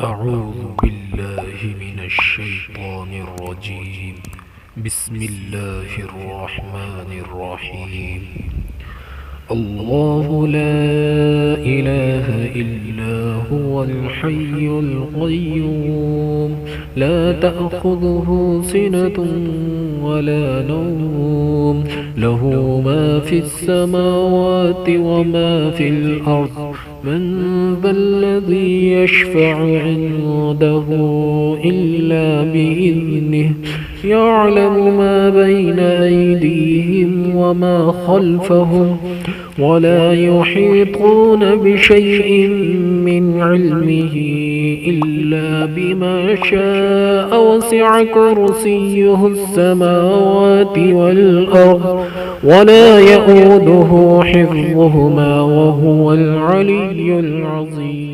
أعوذ بالله من الشيطان الرجيم. بسم الله الرحمن الرحيم. الله لا إله إلا هو الحي القيوم، لا تأخذه سنة ولا نوم، له ما في السماوات وما في الأرض. من ذا الذي يشفع عنده إلا بإذنه، يعلم ما بين أيديهم وما خلفهم، ولا يحيطون بشيء من علمه إلا بما شاء. وسع كرسيه السماوات والأرض، ولا يؤوده حفظهما وهو العلي العظيم.